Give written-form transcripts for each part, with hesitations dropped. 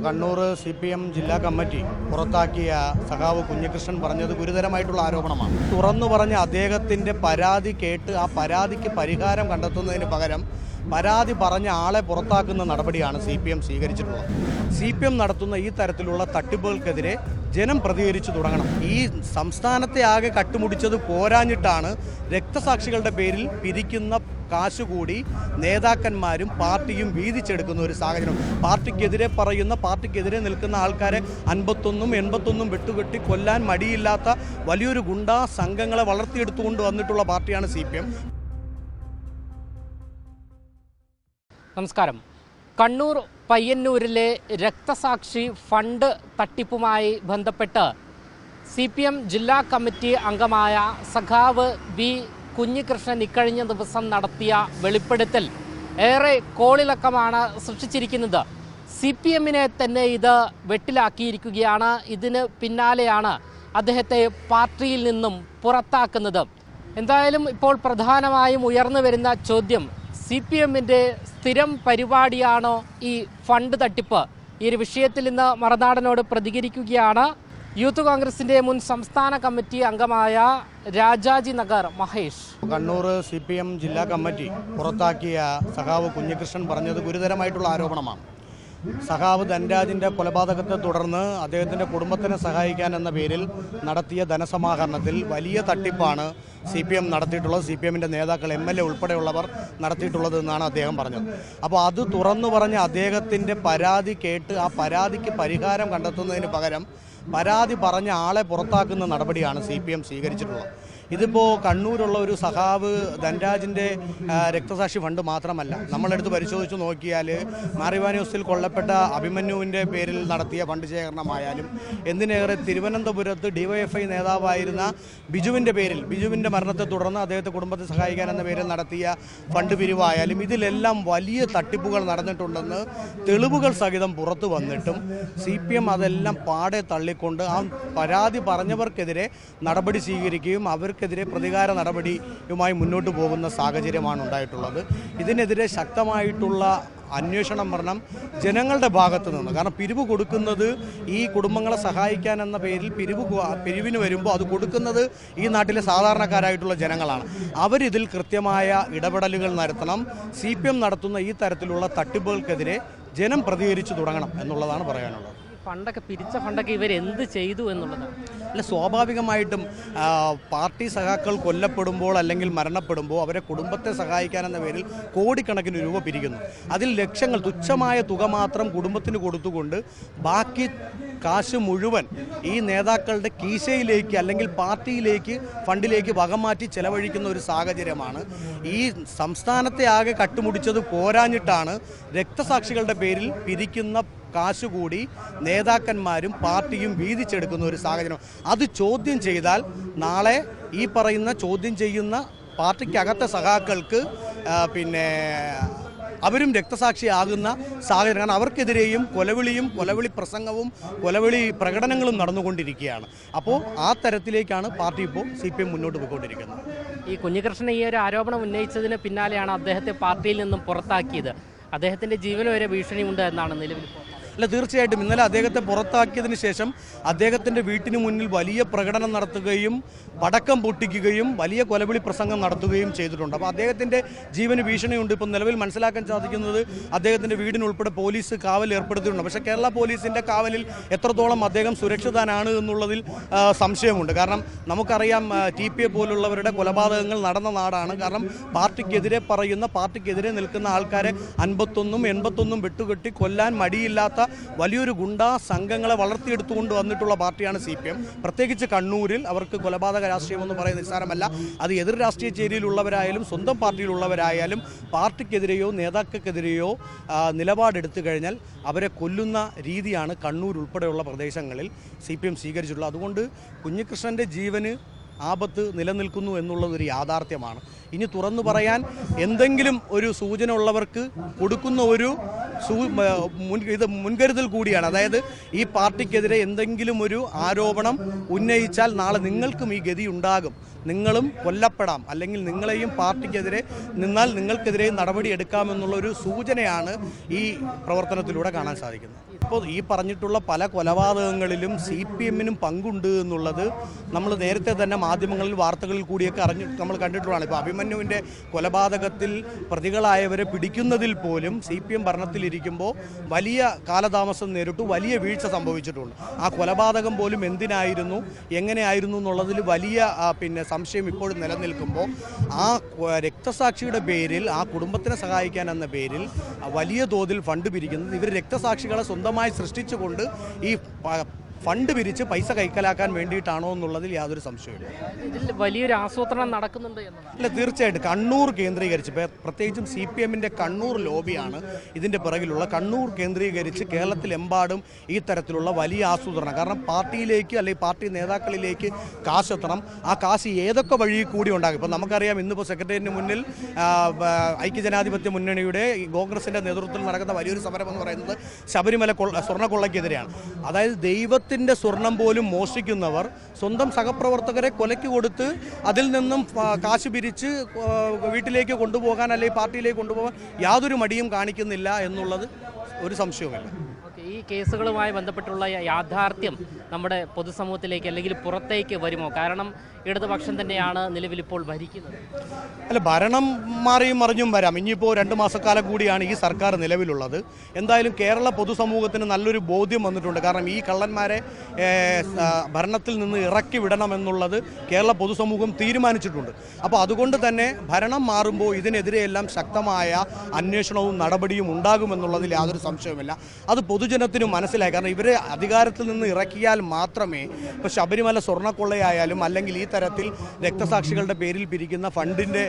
Kannur CPM ജില്ലാ committee പുറത്താക്കിയ സഖാവ് കുഞ്ഞികൃഷ്ണൻ പറഞ്ഞത് ഗുരുതരമായിട്ടുള്ള ആരോപണമാണ്. തുറന്നു പറഞ്ഞ അദ്ദേഹത്തിൻ്റെ പരാതി കേട്ട് ആ പരാതിക്ക് പരിഹാരം കണ്ടെത്തുന്നതിന് പകരം പരാതി പറഞ്ഞ ആളെ പുറത്താക്കുന്ന നടപടിയാണ് CPM സ്വീകരിച്ചിട്ടുള്ളത്. CPM നടത്തുന്ന ഈ തരത്തിലുള്ള തട്ടിപ്പുകൾക്കെതിരെ ജനം പ്രതികരിച്ചു തുടങ്ങണം. ഈ സംസ്ഥാനത്തെ ആകെ കട്ടുമുടിച്ചത് പോരാഞ്ഞിട്ടാണ് രക്തസാക്ഷികളുടെ പേരിൽ പിരിക്കുന്ന കാശ് കൂടി നേതാക്കന്മാരും പാർട്ടിയും വീതിച്ചെടുക്കുന്ന ഒരു സാഹചര്യം. പാർട്ടിക്കെതിരെ പറയുന്ന, പാർട്ടിക്കെതിരെ നിൽക്കുന്ന ആൾക്കാരെ 51 81 വെട്ടുകെട്ടി കൊല്ലാൻ മടിയില്ലാത്ത വലിയൊരു ഗുണ്ടാ സംഘങ്ങളെ വളർത്തിയെടുത്തുകൊണ്ട് വന്നിട്ടുള്ള പാർട്ടിയാണ് CPM. നമസ്കാരം. കണ്ണൂർ പയ്യന്നൂരിലെ രക്തസാക്ഷി ഫണ്ട് തട്ടിപ്പുമായി ബന്ധപ്പെട്ട് CPM ജില്ലാ കമ്മിറ്റി അംഗമായ സഖാവ് ബി കുഞ്ഞികൃഷ്ണൻ ഇക്കഴിഞ്ഞ ദിവസം നടത്തിയ വെളിപ്പെടുത്തൽ ഏറെ കോളിളക്കമാണ് സൃഷ്ടിച്ചിരിക്കുന്നത്. CPMനെ തന്നെ ഇത് വെട്ടിലാക്കിയിരിക്കുകയാണ്. ഇതിന് പിന്നാലെയാണ് അദ്ദേഹത്തെ പാർട്ടിയിൽ നിന്നും പുറത്താക്കുന്നത്. എന്തായാലും ഇപ്പോൾ പ്രധാനമായും ഉയർന്നു വരുന്ന ചോദ്യം, CPMൻ്റെ സ്ഥിരം പരിപാടിയാണോ ഈ ഫണ്ട് തട്ടിപ്പ്? ഈ ഒരു വിഷയത്തിൽ ഇന്ന് മറുനാടനോട് പ്രതികരിക്കുകയാണ് യൂത്ത് കോൺഗ്രസിൻ്റെ മുൻ സംസ്ഥാന കമ്മിറ്റി അംഗമായ രാജാജി നഗർ മഹേഷ്. കണ്ണൂർ CPM ജില്ലാ കമ്മിറ്റി പുറത്താക്കിയ സഖാവ് കുഞ്ഞികൃഷ്ണൻ പറഞ്ഞത് ഗുരുതരമായിട്ടുള്ള ആരോപണമാണ്. സഖാവ് ധൻരാജിൻ്റെ കൊലപാതകത്തെ തുടർന്ന് അദ്ദേഹത്തിൻ്റെ കുടുംബത്തിനെ സഹായിക്കാൻ എന്ന പേരിൽ നടത്തിയ ധനസമാഹരണത്തിൽ വലിയ തട്ടിപ്പാണ് CPM നടത്തിയിട്ടുള്ളത്. CPMൻ്റെ നേതാക്കൾ MLA ഉൾപ്പെടെയുള്ളവർ നടത്തിയിട്ടുള്ളത് എന്നാണ് അദ്ദേഹം പറഞ്ഞത്. അപ്പോൾ അത് തുറന്നു പറഞ്ഞ അദ്ദേഹത്തിൻ്റെ പരാതി കേട്ട് ആ പരാതിക്ക് പരിഹാരം കണ്ടെത്തുന്നതിന് പകരം പരാതി പറഞ്ഞ ആളെ പുറത്താക്കുന്ന നടപടിയാണ് CPM സ്വീകരിച്ചിട്ടുള്ളത്. ഇതിപ്പോൾ കണ്ണൂരുള്ള ഒരു സഖാവ് ധൻരാജിൻ്റെ രക്തസാക്ഷി ഫണ്ട് മാത്രമല്ല, നമ്മളെടുത്ത് പരിശോധിച്ച് നോക്കിയാൽ മാറിവാനൂസിൽ കൊല്ലപ്പെട്ട അഭിമന്യുവിൻ്റെ പേരിൽ നടത്തിയ ഫണ്ട് ശേഖരണമായാലും, എന്തിനേറെ തിരുവനന്തപുരത്ത് DYFI നേതാവായിരുന്ന ബിജുവിൻ്റെ പേരിൽ, ബിജുവിൻ്റെ മരണത്തെ തുടർന്ന് അദ്ദേഹത്തെ കുടുംബത്തെ സഹായിക്കാൻ എന്ന പേരിൽ നടത്തിയ ഫണ്ട് പിരിവായാലും, ഇതിലെല്ലാം വലിയ തട്ടിപ്പുകൾ നടന്നിട്ടുണ്ടെന്ന് തെളിവുകൾ സഹിതം പുറത്തു വന്നിട്ടും CPM അതെല്ലാം പാടെ തള്ളിക്കൊണ്ട് ആ പരാതി പറഞ്ഞവർക്കെതിരെ നടപടി സ്വീകരിക്കുകയും അവർക്കെതിരെ പ്രതികാര നടപടിയുമായി മുന്നോട്ട് പോകുന്ന സാഹചര്യമാണ് ഉണ്ടായിട്ടുള്ളത്. ഇതിനെതിരെ ശക്തമായിട്ടുള്ള അന്വേഷണം വരണം ജനങ്ങളുടെ ഭാഗത്തു നിന്ന്. കാരണം പിരിവ് കൊടുക്കുന്നത് ഈ കുടുംബങ്ങളെ സഹായിക്കാൻ എന്ന പേരിൽ പിരിവിന് വരുമ്പോൾ അത് കൊടുക്കുന്നത് ഈ നാട്ടിലെ സാധാരണക്കാരായിട്ടുള്ള ജനങ്ങളാണ്. അവരിതിൽ കൃത്യമായ ഇടപെടലുകൾ നടത്തണം. CPM നടത്തുന്ന ഈ തരത്തിലുള്ള തട്ടിപ്പുകൾക്കെതിരെ ജനം പ്രതികരിച്ചു തുടങ്ങണം എന്നുള്ളതാണ് പറയാനുള്ളത്. ഫണ്ടൊക്കെ പിരിച്ച ഫണ്ടൊക്കെ ഇവരെന്ത് ചെയ്തു എന്നുള്ളതാണ്. അല്ല, സ്വാഭാവികമായിട്ടും പാർട്ടി സഖാക്കൾ കൊല്ലപ്പെടുമ്പോൾ അല്ലെങ്കിൽ മരണപ്പെടുമ്പോൾ അവരെ കുടുംബത്തെ സഹായിക്കാനെന്ന പേരിൽ കോടിക്കണക്കിന് രൂപ പിരിക്കുന്നു. അതിൽ ലക്ഷങ്ങൾ, തുച്ഛമായ തുക മാത്രം കുടുംബത്തിന് കൊടുത്തുകൊണ്ട് ബാക്കി കാശ് മുഴുവൻ ഈ നേതാക്കളുടെ കീശയിലേക്ക് അല്ലെങ്കിൽ പാർട്ടിയിലേക്ക്, ഫണ്ടിലേക്ക് വകമാറ്റി ചെലവഴിക്കുന്ന ഒരു സാഹചര്യമാണ്. ഈ സംസ്ഥാനത്തെ ആകെ കട്ടുമുടിച്ചത് പോരാഞ്ഞിട്ടാണ് രക്തസാക്ഷികളുടെ പേരിൽ പിരിക്കുന്ന കാശ് കൂടി നേതാക്കന്മാരും പാർട്ടിയും വീതിച്ചെടുക്കുന്ന ഒരു സാഹചര്യം. അത് ചോദ്യം ചെയ്താൽ നാളെ ഈ പറയുന്ന ചോദ്യം ചെയ്യുന്ന പാർട്ടിക്കകത്തെ സഖാക്കൾക്ക് അവരും രക്തസാക്ഷിയാകുന്ന സാഹചര്യം. കാരണം അവർക്കെതിരെയും കൊലവിളി പ്രസംഗവും കൊലവിളി പ്രകടനങ്ങളും നടന്നുകൊണ്ടിരിക്കുകയാണ്. അപ്പോൾ ആ തരത്തിലേക്കാണ് പാർട്ടി ഇപ്പോൾ CPM മുന്നോട്ട് പോയിക്കൊണ്ടിരിക്കുന്നത്. ഈ കുഞ്ഞികൃഷ്ണൻ ഈ ഒരു ആരോപണം ഉന്നയിച്ചതിന് പിന്നാലെയാണ് അദ്ദേഹത്തെ പാർട്ടിയിൽ നിന്നും പുറത്താക്കിയത്. അദ്ദേഹത്തിൻ്റെ ജീവന് വരെ ഭീഷണിയുണ്ട് എന്നാണ് നിലവിൽ. അല്ല, തീർച്ചയായിട്ടും ഇന്നലെ അദ്ദേഹത്തെ പുറത്താക്കിയതിന് ശേഷം അദ്ദേഹത്തിൻ്റെ വീട്ടിന് മുന്നിൽ വലിയ പ്രകടനം നടത്തുകയും പടക്കം പൊട്ടിക്കുകയും വലിയ കൊലവിളി പ്രസംഗം നടത്തുകയും ചെയ്തിട്ടുണ്ട്. അപ്പോൾ അദ്ദേഹത്തിൻ്റെ ജീവന് ഭീഷണിയുണ്ട്. ഇപ്പം നിലവിൽ മനസ്സിലാക്കാൻ സാധിക്കുന്നത് അദ്ദേഹത്തിൻ്റെ വീടിനുൾപ്പെടെ പോലീസ് കാവൽ ഏർപ്പെടുത്തിയിട്ടുണ്ട്. പക്ഷേ കേരള പോലീസിൻ്റെ കാവലിൽ എത്രത്തോളം അദ്ദേഹം സുരക്ഷിതനാണ് എന്നുള്ളതിൽ സംശയമുണ്ട്. കാരണം നമുക്കറിയാം, TPA പോലുള്ളവരുടെ കൊലപാതകങ്ങൾ നടന്ന നാടാണ്. കാരണം പാർട്ടിക്കെതിരെ പറയുന്ന, പാർട്ടിക്കെതിരെ നിൽക്കുന്ന ആൾക്കാരെ 51 81 വെട്ടുകെട്ടി കൊല്ലാൻ മടിയില്ലാത്ത വലിയൊരു ഗുണ്ടാ സംഘങ്ങളെ വളർത്തിയെടുത്തുകൊണ്ട് വന്നിട്ടുള്ള പാർട്ടിയാണ് CPM. പ്രത്യേകിച്ച് കണ്ണൂരിൽ അവർക്ക് കൊലപാതക രാഷ്ട്രീയം എന്ന് പറയുന്നത് നിസ്സാരമല്ല. അത് എതിർ രാഷ്ട്രീയ ചേരിയിലുള്ളവരായാലും സ്വന്തം പാർട്ടിയിലുള്ളവരായാലും പാർട്ടിക്കെതിരെയോ നേതാക്കൾക്കെതിരെയോ നിലപാടെടുത്തു കഴിഞ്ഞാൽ അവരെ കൊല്ലുന്ന രീതിയാണ് കണ്ണൂർ ഉൾപ്പെടെയുള്ള പ്രദേശങ്ങളിൽ CPM സ്വീകരിച്ചിട്ടുള്ളത്. അതുകൊണ്ട് കുഞ്ഞികൃഷ്ണൻ്റെ ജീവന് ആപത്ത് നിലനിൽക്കുന്നു എന്നുള്ളതൊരു യാഥാർത്ഥ്യമാണ്. ഇനി തുറന്നു പറയാൻ എന്തെങ്കിലും ഒരു സൂചന ഉള്ളവർക്ക് കൊടുക്കുന്ന ഒരു മുൻകരുതൽ കൂടിയാണ്. അതായത് ഈ പാർട്ടിക്കെതിരെ എന്തെങ്കിലും ഒരു ആരോപണം ഉന്നയിച്ചാൽ നാളെ നിങ്ങൾക്കും ഈ ഗതി ഉണ്ടാകും, നിങ്ങളും കൊല്ലപ്പെടാം, അല്ലെങ്കിൽ നിങ്ങളെയും പാർട്ടിക്കെതിരെ നിന്നാൽ നിങ്ങൾക്കെതിരെ നടപടി എടുക്കാമെന്നുള്ളൊരു സൂചനയാണ് ഈ പ്രവർത്തനത്തിലൂടെ കാണാൻ സാധിക്കുന്നത്. ഇപ്പോൾ ഈ പറഞ്ഞിട്ടുള്ള പല കൊലപാതകങ്ങളിലും CPM-നും പങ്കുണ്ട് എന്നുള്ളത് നമ്മൾ നേരത്തെ തന്നെ മാധ്യമങ്ങളിൽ വാർത്തകളിൽ കൂടിയൊക്കെ നമ്മൾ കണ്ടിട്ടുള്ളതാണ്. ഇപ്പോൾ അഭിമന്യുവിൻ്റെ കൊലപാതകത്തിൽ പ്രതികളായവരെ പിടിക്കുന്നതിൽ പോലും CPM ഭരണത്തിലിരിക്കുമ്പോൾ വലിയ കാലതാമസം നേരിട്ടു, വലിയ വീഴ്ച സംഭവിച്ചിട്ടുണ്ട്. ആ കൊലപാതകം പോലും എന്തിനായിരുന്നു, എങ്ങനെയായിരുന്നു എന്നുള്ളതിൽ വലിയ സംശയം ഇപ്പോഴും നിലനിൽക്കുമ്പോൾ ആ രക്തസാക്ഷിയുടെ പേരിൽ, ആ കുടുംബത്തിനെ സഹായിക്കാൻ എന്ന പേരിൽ വലിയ തോതിൽ ഫണ്ട് പിരിക്കുന്നത് ഇവർ രക്തസാക്ഷികളെ സ്വന്തമായി സൃഷ്ടിച്ചുകൊണ്ട് ഈ ഫണ്ട് പിരിച്ച് പൈസ കൈക്കലാക്കാൻ വേണ്ടിയിട്ടാണോ എന്നുള്ളതിൽ യാതൊരു സംശയമില്ല. ഇതിൽ വലിയൊരു ആസൂത്രണം നടക്കുന്നുണ്ട് എന്നതാണ്. അല്ല, തീർച്ചയായിട്ടും കണ്ണൂർ കേന്ദ്രീകരിച്ച്, പ്രത്യേകിച്ചും CPM-ൻ്റെ കണ്ണൂർ ലോബിയാണ് ഇതിൻ്റെ പിറകിലുള്ള. കണ്ണൂർ കേന്ദ്രീകരിച്ച് കേരളത്തിലെമ്പാടും ഈ തരത്തിലുള്ള വലിയ ആസൂത്രണം, കാരണം പാർട്ടിയിലേക്ക് അല്ലെങ്കിൽ പാർട്ടി നേതാക്കളിലേക്ക് കാശ് എത്തണം. ആ കാശ് ഏതൊക്കെ വഴി കൂടി ഉണ്ടാകും. ഇപ്പോൾ നമുക്കറിയാം, ഇന്നിപ്പോൾ സെക്രട്ടേറിയറ്റിന് മുന്നിൽ ഐക്യജനാധിപത്യ മുന്നണിയുടെ കോൺഗ്രസിൻ്റെ നേതൃത്വത്തിൽ നടക്കുന്ന വലിയൊരു സമരം എന്ന് പറയുന്നത് ശബരിമല സ്വർണ്ണക്കൊള്ളയ്ക്കെതിരെയാണ്. അതായത് ദൈവത്തിൻ്റെ സ്വർണം പോലും മോഷ്ടിക്കുന്നവർ സ്വന്തം സഹപ്രവർത്തകരെ കൊലയ്ക്ക് കൊടുത്ത് അതിൽ നിന്നും കാശ് പിരിച്ച് വീട്ടിലേക്ക് കൊണ്ടുപോകാൻ അല്ലെങ്കിൽ പാർട്ടിയിലേക്ക് കൊണ്ടുപോകാൻ യാതൊരു മടിയും കാണിക്കുന്നില്ല എന്നുള്ളത് ഒരു സംശയവുമില്ല. ഈ കേസുകളുമായി ബന്ധപ്പെട്ടുള്ള യാഥാർത്ഥ്യം നമ്മുടെ പൊതുസമൂഹത്തിലേക്ക് അല്ലെങ്കിൽ പുറത്തേക്ക് വരുമോ? കാരണം ഇടതുപക്ഷം തന്നെയാണ് നിലവിൽ ഇപ്പോൾ ഭരിക്കുന്നത്. അല്ല, ഭരണം മാറിയും മറിഞ്ഞും വരാം. ഇനിയിപ്പോൾ 2 മാസക്കാലം കൂടിയാണ് ഈ സർക്കാർ നിലവിലുള്ളത്. എന്തായാലും കേരള പൊതുസമൂഹത്തിന് നല്ലൊരു ബോധ്യം വന്നിട്ടുണ്ട്. കാരണം ഈ കള്ളന്മാരെ ഭരണത്തിൽ നിന്ന് ഇറക്കി വിടണമെന്നുള്ളത് കേരള പൊതുസമൂഹം തീരുമാനിച്ചിട്ടുണ്ട്. അപ്പോൾ അതുകൊണ്ട് തന്നെ ഭരണം മാറുമ്പോൾ ഇതിനെതിരെയെല്ലാം ശക്തമായ അന്വേഷണവും നടപടിയും ഉണ്ടാകുമെന്നുള്ളതിൽ യാതൊരു സംശയവുമില്ല. അത് പൊതുജനത്തിനും മനസ്സിലായി. കാരണം ഇവരെ അധികാരത്തിൽ നിന്ന് ഇറക്കിയാൽ മാത്രമേ ഇപ്പോൾ ശബരിമല സ്വർണ്ണക്കൊള്ളയായാലും അല്ലെങ്കിൽ ഈ തരത്തിൽ രക്തസാക്ഷികളുടെ പേരിൽ പിരിക്കുന്ന ഫണ്ടിൻ്റെ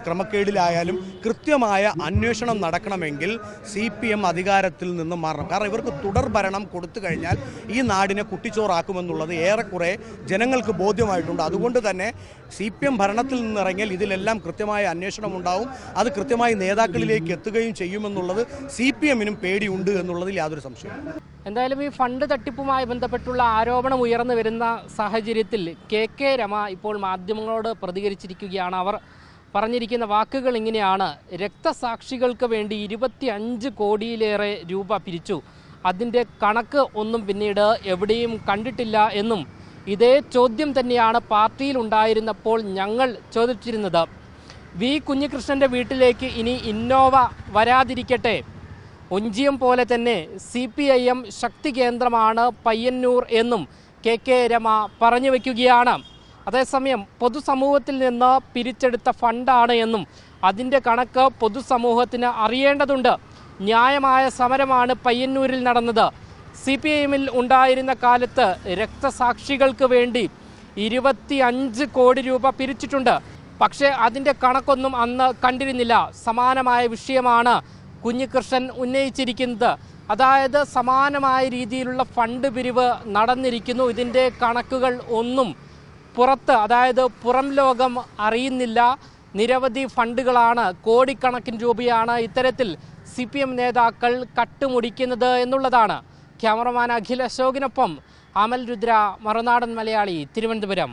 ക്രമക്കേടിലായാലും കൃത്യമായ അന്വേഷണം നടക്കണമെങ്കിൽ CPM അധികാരത്തിൽ നിന്ന് മാറണം. കാരണം ഇവർക്ക് തുടർ ഭരണം കൊടുത്തു കഴിഞ്ഞാൽ ഈ നാടിനെ കുട്ടിച്ചോറാക്കുമെന്നുള്ളത് ഏറെക്കുറെ ജനങ്ങൾക്ക് ബോധ്യമായിട്ടുണ്ട്. അതുകൊണ്ട് തന്നെ CPM ഭരണത്തിൽ നിന്നിറങ്ങിയാൽ ഇതിലെല്ലാം കൃത്യമായ അന്വേഷണം ഉണ്ടാവും, അത് കൃത്യമായി നേതാക്കളിലേക്ക് എത്തുകയും ചെയ്യുമെന്നുള്ളത് CPM-നും പേടിയുണ്ട് എന്നുള്ളതിൽ യാതൊരു സംശയവും. എന്തായാലും ഈ ഫണ്ട് തട്ടിപ്പുമായി ബന്ധപ്പെട്ടുള്ള ആരോപണം ഉയർന്നു വരുന്ന സാഹചര്യത്തിൽ KK രമ ഇപ്പോൾ മാധ്യമങ്ങളോട് പ്രതികരിച്ചിരിക്കുകയാണ്. അവർ പറഞ്ഞിരിക്കുന്ന വാക്കുകൾ ഇങ്ങനെയാണ്: രക്തസാക്ഷികൾക്ക് വേണ്ടി 25 കോടിയിലേറെ രൂപ പിരിച്ചു, അതിൻ്റെ കണക്ക് ഒന്നും പിന്നീട് എവിടെയും കണ്ടിട്ടില്ല എന്നും ഇതേ ചോദ്യം തന്നെയാണ് പാർട്ടിയിൽ ഉണ്ടായിരുന്നപ്പോൾ ഞങ്ങൾ ചോദിച്ചിരുന്നത്. വി കുഞ്ഞികൃഷ്ണൻ്റെ വീട്ടിലേക്ക് ഇനി ഇന്നോവ വരാതിരിക്കട്ടെ, ഒഞ്ചിയം പോലെ തന്നെ CPIM ശക്തി കേന്ദ്രമാണ് പയ്യന്നൂർ എന്നും KK രമ പറഞ്ഞു വയ്ക്കുകയാണ്. അതേസമയം പൊതുസമൂഹത്തിൽ നിന്ന് പിരിച്ചെടുത്ത ഫണ്ടാണ് എന്നും അതിൻ്റെ കണക്ക് പൊതുസമൂഹത്തിന് അറിയേണ്ടതുണ്ട്. ന്യായമായ സമരമാണ് പയ്യന്നൂരിൽ നടന്നത്. CPIM-ൽ ഉണ്ടായിരുന്ന കാലത്ത് രക്തസാക്ഷികൾക്ക് വേണ്ടി 25 കോടി രൂപ പിരിച്ചിട്ടുണ്ട്. പക്ഷേ അതിൻ്റെ കണക്കൊന്നും അന്ന് കണ്ടിരുന്നില്ല. സമാനമായ വിഷയമാണ് കുഞ്ഞികൃഷ്ണൻ ഉന്നയിച്ചിരിക്കുന്നത്. അതായത് സമാനമായ രീതിയിലുള്ള ഫണ്ട് പിരിവ് നടന്നിരിക്കുന്നു. ഇതിൻ്റെ കണക്കുകൾ ഒന്നും പുറത്ത്, അതായത് പുറം ലോകം അറിയുന്നില്ല. നിരവധി ഫണ്ടുകളാണ്, കോടിക്കണക്കിന് രൂപയാണ് ഇത്തരത്തിൽ CPM നേതാക്കൾ കട്ടുമുടിക്കുന്നത് എന്നുള്ളതാണ്. ക്യാമറമാൻ അഖിൽ അശോകിനൊപ്പം അമൽ രുദ്ര, മറുനാടൻ മലയാളി, തിരുവനന്തപുരം.